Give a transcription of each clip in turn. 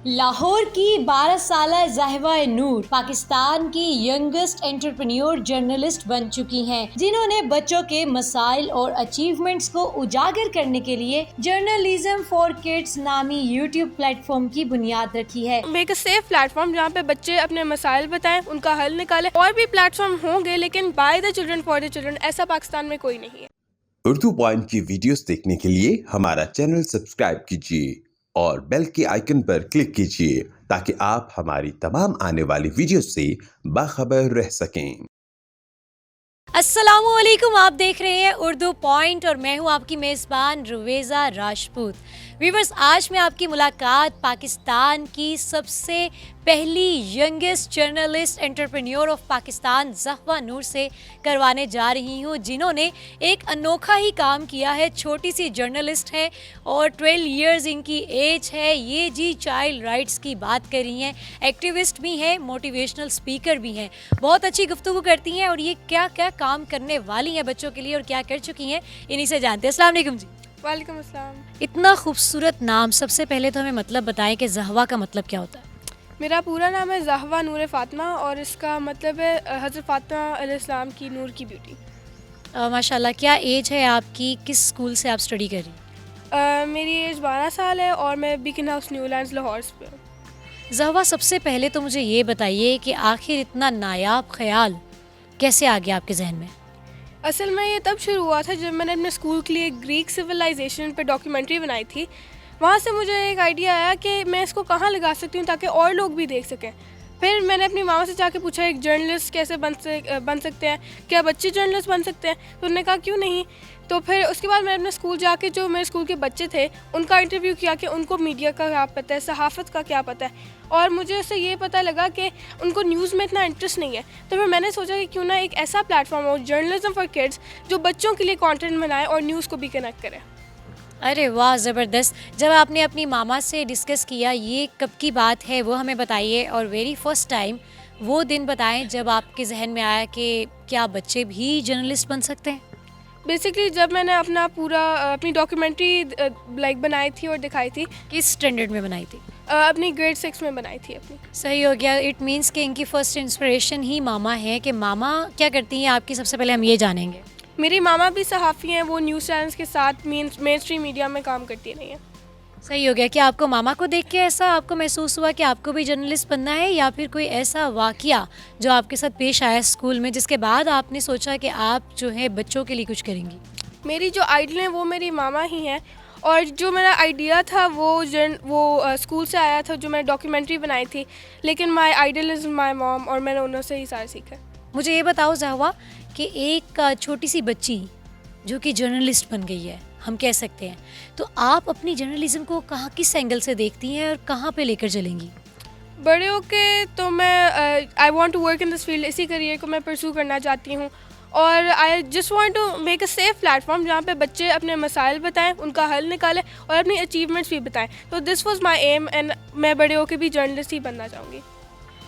लाहौर की 12 साला ज़ाहिवा नूर पाकिस्तान की यंगेस्ट एंटरप्रेन्योर जर्नलिस्ट बन चुकी हैं, जिन्होंने बच्चों के मसाइल और अचीवमेंट्स को उजागर करने के लिए जर्नलिज्म फॉर किड्स नामी यूट्यूब प्लेटफॉर्म की बुनियाद रखी है। एक सेफ प्लेटफॉर्म जहाँ पे बच्चे अपने मसाइल बताएं, उनका हल निकालें। और भी प्लेटफॉर्म होंगे लेकिन by the children for the children ऐसा पाकिस्तान में कोई नहीं है। उर्दू पॉइंट की वीडियोस देखने के लिए हमारा चैनल सब्सक्राइब कीजिए और बेल के आइकन पर क्लिक कीजिए ताकि आप हमारी तमाम आने वाली वीडियो से बाखबर रह सकें। अस्सलामुअलैकुम, आप देख रहे हैं उर्दू पॉइंट और मैं हूं आपकी मेज़बान रुवेज़ा राजपूत। व्यूअर्स, आज मैं आपकी मुलाकात पाकिस्तान की सबसे पहली youngest journalist entrepreneur of Pakistan Zahiwa Noor से करवाने जा रही हूं, जिन्होंने एक अनोखा ही काम किया है। छोटी सी जर्नलिस्ट है और 12 इयर्स इनकी एज है। ये जी चाइल्ड राइट्स की बात कर रही हैं, एक्टिविस्ट भी हैं, मोटिवेशनल स्पीकर भी हैं, बहुत अच्छी गुफ्तगू करती हैं और ये क्या क्या काम करने वाली हैं बच्चों के लिए और क्या कर चुकी हैं, इन्हीं से जानते हैं। अस्सलाम वालेकुम जी। वालेकुम अस्सलाम। इतना खूबसूरत नाम, सबसे पहले तो हमें मतलब बताएं कि ज़ाहिवा का मतलब क्या होता है। मेरा पूरा नाम है ज़ाहिवा नूर फ़ातिमा और इसका मतलब है हज़रत फ़ातिमा अलैहिस्सलाम की नूर की ब्यूटी। माशाल्लाह, क्या एज है आपकी, किस स्कूल से आप स्टडी कर रही मेरी एज 12 साल है और मैं बीकन हाउस न्यूलैंड्स लाहौर पे हूँ। ज़ाहिवा, सबसे पहले तो मुझे ये बताइए कि आखिर इतना नायाब ख्याल कैसे आ गया आपके जहन में। असल में ये तब शुरू हुआ था जब मैंने अपने स्कूल के लिए ग्रीक सिविलाइजेशन पे डॉक्यूमेंट्री बनाई थी। वहाँ से मुझे एक आइडिया आया कि मैं इसको कहाँ लगा सकती हूँ ताकि और लोग भी देख सकें। फिर मैंने अपनी मामा से जाके पूछा एक जर्नलिस्ट कैसे बन सकते हैं, क्या बच्चे जर्नलिस्ट बन सकते हैं, तो उन्होंने कहा क्यों नहीं। तो फिर उसके बाद मैंने अपने स्कूल जाके जो मेरे स्कूल के बच्चे थे उनका इंटरव्यू किया कि उनको मीडिया का क्या पता है, सहाफ़त का क्या पता है, और मुझे उससे ये पता लगा कि उनको न्यूज़ में इतना इंटरेस्ट नहीं है। तो फिर मैंने सोचा कि क्यों ना एक ऐसा प्लेटफॉर्म हो जर्नलिज्म फॉर किड्स जो बच्चों के लिए कंटेंट बनाए और न्यूज़ को भी कनेक्ट करे। अरे वाह, ज़बरदस्त। जब आपने अपनी मामा से डिस्कस किया, ये कब की बात है वो हमें बताइए, और वेरी फर्स्ट टाइम वो दिन बताएं जब आपके जहन में आया कि क्या बच्चे भी जर्नलिस्ट बन सकते हैं। बेसिकली जब मैंने अपनी डॉक्यूमेंट्री बनाई थी और दिखाई थी। किस स्टैंडर्ड में बनाई थी? अपनी ग्रेड 6 में बनाई थी अपनी। सही हो गया। इट मीन्स कि इनकी फ़र्स्ट इंस्पिरेशन ही मामा है। कि मामा क्या करती हैं आपकी, सबसे पहले हम ये जानेंगे। मेरी मामा भी सहाफ़ी हैं, वो न्यूज़ चैनल्स के साथ मेन स्ट्रीम मीडिया में काम करती रही हैं। सही हो गया। कि आपको मामा को देख के ऐसा आपको महसूस हुआ कि आपको भी जर्नलिस्ट बनना है, या फिर कोई ऐसा वाक़या जो आपके साथ पेश आया स्कूल में जिसके बाद आपने सोचा कि आप जो है बच्चों के लिए कुछ करेंगी? मेरी जो आइडल हैं वो मेरी मामा ही हैं, और जो मेरा आइडिया था वो स्कूल से आया था, जो मैंने डॉक्यूमेंट्री बनाई थी। लेकिन my idol is my mom, और मैंने उन्होंने ही सारा सीखा। मुझे ये बताओ ज़ाहिवा कि एक छोटी सी बच्ची जो कि जर्नलिस्ट बन गई है, हम कह सकते हैं, तो आप अपनी जर्नलिज्म को कहाँ, किस एंगल से देखती हैं और कहाँ पे लेकर चलेंगी? बड़े होके तो मैं I want to work in this field, इसी करियर को मैं परस्यू करना चाहती हूँ। और I just want to make a safe platform जहाँ पे बच्चे अपने मसाइल बताएं, उनका हल निकालें और अपनी अचीवमेंट्स भी बताएं। तो this was my aim, and मैं बड़े होके भी जर्नलिस्ट ही बनना चाहूँगी।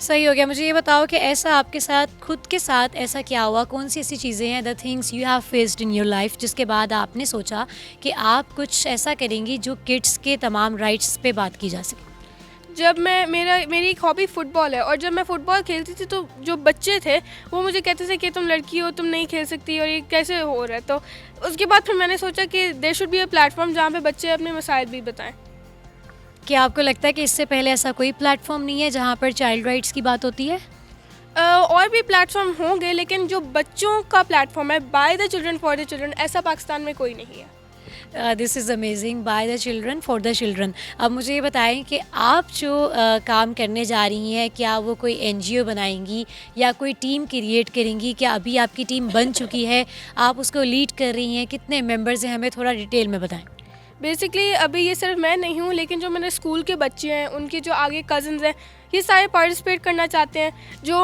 सही हो गया। मुझे ये बताओ कि ऐसा आपके साथ, खुद के साथ ऐसा क्या हुआ, कौन सी ऐसी चीज़ें हैं, the things you have faced in your life, जिसके बाद आपने सोचा कि आप कुछ ऐसा करेंगी जो किड्स के तमाम राइट्स पे बात की जा सके। जब मेरी एक हॉबी फ़ुटबॉल है, और जब मैं फ़ुटबॉल खेलती थी तो जो बच्चे थे वो मुझे कहते थे कि तुम लड़की हो, तुम नहीं खेल सकती, और ये कैसे हो रहा है। तो उसके बाद फिर मैंने सोचा कि there should be a platform जहाँ पे बच्चे अपने मसाइल भी बताएं। क्या आपको लगता है कि इससे पहले ऐसा कोई प्लेटफॉर्म नहीं है जहाँ पर चाइल्ड राइट्स की बात होती है? और भी प्लेटफॉर्म होंगे लेकिन जो बच्चों का प्लेटफॉर्म है by the children for the children, ऐसा पाकिस्तान में कोई नहीं है। This is amazing, by the children for the children. अब मुझे ये बताएं कि आप जो काम करने जा रही हैं, क्या वो कोई एनजीओ बनाएंगी या कोई टीम क्रिएट करेंगी? क्या अभी आपकी टीम बन चुकी है, आप उसको लीड कर रही हैं, कितने मेंबर्स हैं, हमें थोड़ा डिटेल में बताएं। बेसिकली अभी ये सिर्फ मैं नहीं हूँ, लेकिन जो मेरे स्कूल के बच्चे हैं, उनके जो आगे कज़न्स हैं, ये सारे पार्टिसिपेट करना चाहते हैं। जो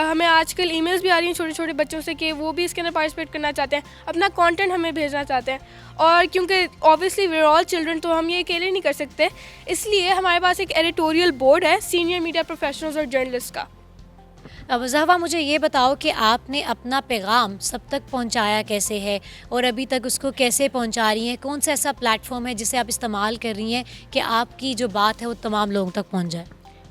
हमें आजकल ईमेल्स भी आ रही हैं छोटे छोटे बच्चों से कि वो भी इसके अंदर पार्टिसिपेट करना चाहते हैं, अपना कंटेंट हमें भेजना चाहते हैं। और क्योंकि obviously we are all children, तो हम ये अकेले नहीं कर सकते, इसलिए हमारे पास एक एडिटोरियल बोर्ड है सीनियर मीडिया प्रोफेशनल्स और जर्नलिस्ट का। अब ज़हवा मुझे ये बताओ कि आपने अपना पैगाम सब तक पहुंचाया कैसे है और अभी तक उसको कैसे पहुंचा रही हैं? कौन सा ऐसा प्लेटफॉर्म है जिसे आप इस्तेमाल कर रही हैं कि आपकी जो बात है वो तमाम लोगों तक पहुंच जाए?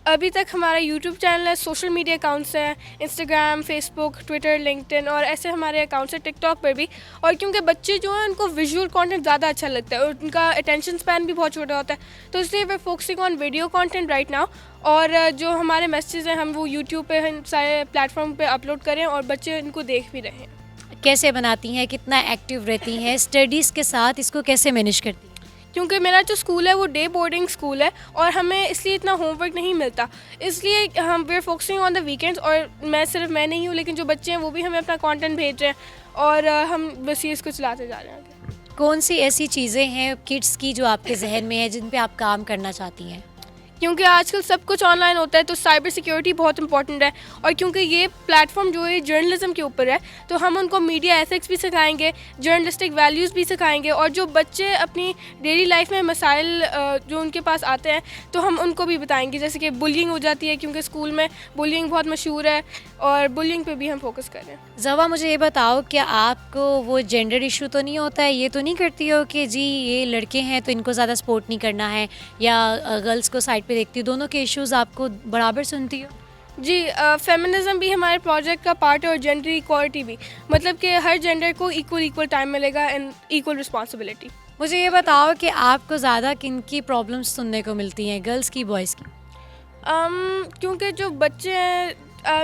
अभी तक हमारा यूट्यूब चैनल है, सोशल मीडिया अकाउंट्स हैं, इंस्टाग्राम, फेसबुक, ट्विटर, लिंक्डइन और ऐसे हमारे अकाउंट्स हैं टिकटॉक पर भी। और क्योंकि बच्चे जो हैं उनको विजुअल कंटेंट ज़्यादा अच्छा लगता है और उनका अटेंशन स्पैन भी बहुत छोटा होता है, तो इसलिए we focusing on video content right now. और जो हमारे मैसेजेस हैं हम वो यूट्यूब पे हम सारे प्लेटफॉर्म पे अपलोड करें और बच्चे इनको देख भी रहे हैं। कैसे बनाती हैं, कितना एक्टिव रहती हैं, स्टडीज़ के साथ इसको कैसे मैनेज करती हैं? क्योंकि मेरा जो स्कूल है वो डे बोर्डिंग स्कूल है और हमें इसलिए इतना होमवर्क नहीं मिलता, इसलिए हम we are focusing on the weekends. और मैं नहीं हूँ लेकिन जो बच्चे हैं वो भी हमें अपना कंटेंट भेज रहे हैं और हम बस ये इसको चलाते जा रहे हैं आगे। कौन सी ऐसी चीज़ें हैं किड्स की जो आपके जहन में है जिन पे आप काम करना चाहती हैं? क्योंकि आजकल सब कुछ ऑनलाइन होता है तो साइबर सिक्योरिटी बहुत इंपॉर्टेंट है। और क्योंकि ये प्लेटफॉर्म जो है जर्नलिज्म के ऊपर है तो हम उनको मीडिया एथिक्स भी सिखाएंगे, जर्नलिस्टिक वैल्यूज़ भी सिखाएंगे। और जो बच्चे अपनी डेली लाइफ में मसाइल जो उनके पास आते हैं तो हम उनको भी बताएंगे, जैसे कि बुलिंग हो जाती है क्योंकि स्कूल में बुलिंग बहुत मशहूर है और बुलिंग पे भी हम फोकस कर रहे हैं। ज़वा मुझे ये बताओ कि आपको वो जेंडर इशू तो नहीं होता है, ये तो नहीं करती हो कि जी ये लड़के हैं तो इनको ज़्यादा सपोर्ट नहीं करना है, या गर्ल्स को साइड पे देखती हो? दोनों के इश्यूज़ आपको बराबर सुनती हो? जी, फेमिनिज्म भी हमारे प्रोजेक्ट का पार्ट है और जेंडर इक्वालिटी भी, मतलब कि हर जेंडर को इक्वल टाइम मिलेगा एंड इक्वल रिस्पॉन्सिबिलिटी। मुझे ये बताओ कि आपको ज़्यादा किन की प्रॉब्लम्स सुनने को मिलती हैं, गर्ल्स की बॉयज़ की? क्योंकि जो बच्चे हैं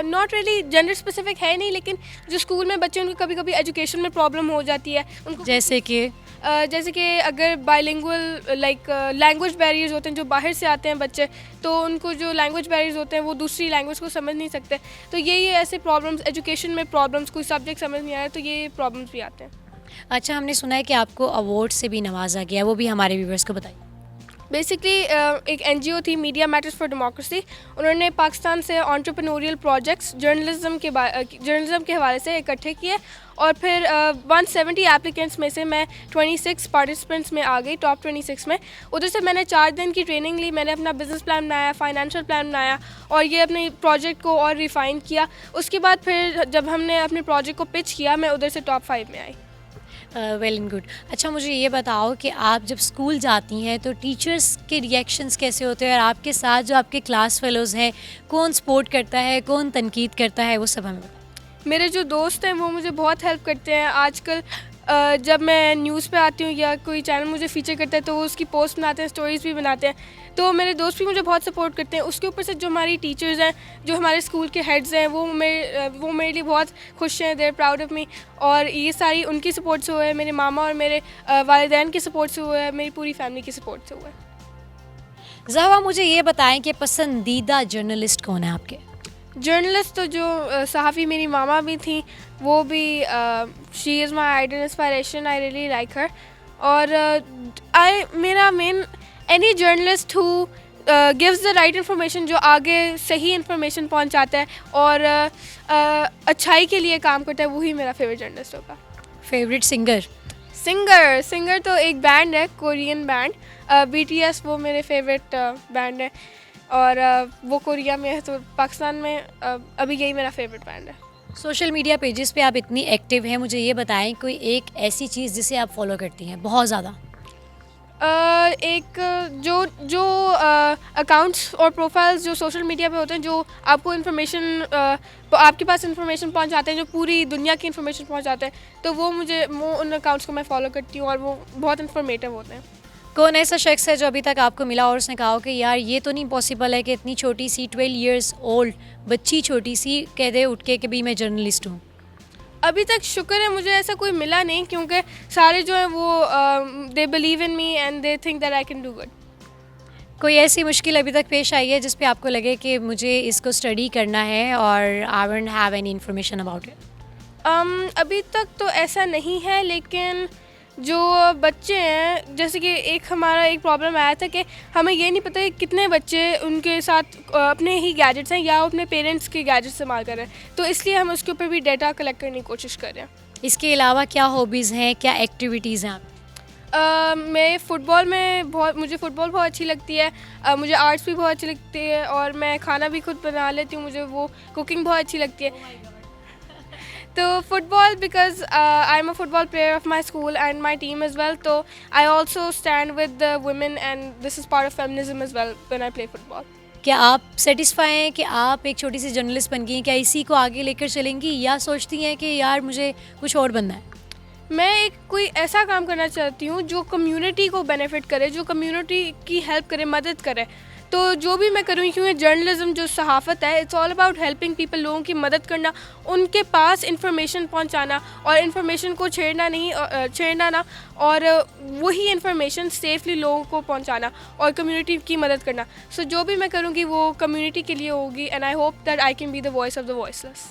नॉट रियली जेंडर स्पेसिफिक है नहीं, लेकिन जो स्कूल में बच्चे उनको कभी कभी एजुकेशन में प्रॉब्लम हो जाती है उनको, जैसे कि अगर बाइलिंगुअल लाइक लैंग्वेज बैरियर्स होते हैं, जो बाहर से आते हैं बच्चे तो उनको जो लैंग्वेज बैरियर्स होते हैं वो दूसरी लैंग्वेज को समझ नहीं सकते, तो ये ऐसे प्रॉब्लम्स, एजुकेशन में प्रॉब्लम्स, कोई सब्जेक्ट समझ नहीं आ रहा है तो ये प्रॉब्लम्स भी आते हैं। अच्छा, हमने सुना है कि आपको अवार्ड से भी नवाजा गया, वो भी हमारे व्यूवर्स को बताइए। बेसिकली एक NGO थी, मीडिया मैटर्स फॉर डेमोक्रेसी, उन्होंने पाकिस्तान से एंटरप्रेन्योरियल प्रोजेक्ट्स जर्नलिज्म के हवाले से इकट्ठे किए और फिर 170 एप्लीकेंट्स में से मैं 26 पार्टिसिपेंट्स में आ गई, टॉप 26 में। उधर से मैंने 4 दिन की ट्रेनिंग ली, मैंने अपना बिजनेस प्लान बनाया, फाइनेंशियल प्लान बनाया और ये अपने प्रोजेक्ट को और रिफाइन किया। उसके बाद फिर जब हमने अपने प्रोजेक्ट को पिच किया मैं उधर से टॉप 5 में आई। Well and good. अच्छा, मुझे ये बताओ कि आप जब स्कूल जाती हैं तो टीचर्स के रिएक्शंस कैसे होते हैं, और आपके साथ जो आपके क्लास फेलोज़ हैं कौन सपोर्ट करता है, कौन तनकीद करता है, वो सब हमें बताएं। मेरे जो दोस्त हैं वो मुझे बहुत हेल्प करते हैं। आजकल जब मैं न्यूज़ पे आती हूँ या कोई चैनल मुझे फीचर करता है तो वो उसकी पोस्ट बनाते हैं, स्टोरीज़ भी बनाते हैं, तो मेरे दोस्त भी मुझे बहुत सपोर्ट करते हैं। उसके ऊपर से जो हमारी टीचर्स हैं, जो हमारे स्कूल के हेड्स हैं, वो मेरे लिए बहुत खुश हैं, they are proud of me. और ये सारी उनकी सपोर्ट से हुआ है, मेरे मामा और मेरे वालिदैन की सपोर्ट से हुआ है, मेरी पूरी फैमिली की सपोर्ट से हुआ है। ज़हवा मुझे ये बताएं कि पसंदीदा जर्नलिस्ट कौन है आपके? जर्नलिस्ट तो जो सहाफ़ी मेरी मामा भी थी, वो भी she is my idol inspiration, I really like her. और मेरा main any journalist who gives the right information, जो आगे सही इन्फॉर्मेशन पहुंचाता है और अच्छाई के लिए काम करता है, वही मेरा फेवरेट जर्नलिस्ट होगा। Favourite singer? सिंगर तो एक बैंड है, कोरियन बैंड BTS, वो मेरे फेवरेट बैंड है और वो कोरिया में है, तो पाकिस्तान में अभी यही मेरा फेवरेट बैंड है। सोशल मीडिया पेजेस पे आप इतनी एक्टिव हैं, मुझे ये बताएं कोई एक ऐसी चीज़ जिसे आप फॉलो करती हैं बहुत ज़्यादा? एक जो अकाउंट्स और प्रोफाइल्स जो सोशल मीडिया पे होते हैं, जो आपको इन्फॉर्मेशन आपके पास इन्फॉर्मेशन पहुंचाते हैं, जो पूरी दुनिया की इन्फॉर्मेशन पहुंचाते हैं, तो वो उन अकाउंट्स को मैं फॉलो करती हूँ और वो बहुत इन्फॉर्मेटिव होते हैं। कौन ऐसा शख्स है जो अभी तक आपको मिला और उसने कहा हो कि यार ये तो नहीं पॉसिबल है कि इतनी छोटी सी 12 इयर्स ओल्ड बच्ची छोटी सी कह दे उठ के कि भी मैं जर्नलिस्ट हूँ? अभी तक शुक्र है मुझे ऐसा कोई मिला नहीं, क्योंकि सारे जो हैं वो they believe in me and they think that I can do good. कोई ऐसी मुश्किल अभी तक पेश आई है जिस पे आपको लगे कि मुझे इसको स्टडी करना है और I won't have any information about it? अभी तक तो ऐसा नहीं है, लेकिन जो बच्चे हैं, जैसे कि हमारा एक प्रॉब्लम आया था कि हमें ये नहीं पता कि कितने बच्चे उनके साथ अपने ही गैजेट्स हैं या अपने पेरेंट्स के गैजेट्स इस्तेमाल कर रहे हैं, तो इसलिए हम उसके ऊपर भी डाटा कलेक्ट करने की कोशिश कर रहे हैं। इसके अलावा क्या हॉबीज़ हैं, क्या एक्टिविटीज़ हैं आप? मैं फ़ुटबॉल में मुझे फ़ुटबॉल बहुत अच्छी लगती है। मुझे आर्ट्स भी बहुत अच्छी लगती है और मैं खाना भी खुद बना लेती हूँ, मुझे वो कुकिंग बहुत अच्छी लगती है। तो football because I am a football player of my school and my team is well, तो I also stand with the women and this is part of feminism is well when I play football. क्या आप satisfy हैं कि आप एक छोटी सी journalist बन गई हैं? क्या इसी को आगे लेकर चलेंगी या सोचती हैं कि यार मुझे कुछ और बनना है? मैं एक कोई ऐसा काम करना चाहती हूँ जो कम्युनिटी को बेनिफिट करे, जो कम्युनिटी की हेल्प करे, मदद करे। तो जो भी मैं करूँ, क्योंकि जर्नलिज्म जो सहाफ़त है, it's all about helping people, लोगों की मदद करना, उनके पास इंफॉर्मेशन पहुँचाना और इंफॉर्मेशन को छेड़ना ना, और वही इंफॉर्मेशन सेफली लोगों को पहुँचाना और कम्युनिटी की मदद करना। सो जो भी मैं करूँगी वो कम्युनिटी के लिए होगी and I hope that I can be the voice of the voiceless.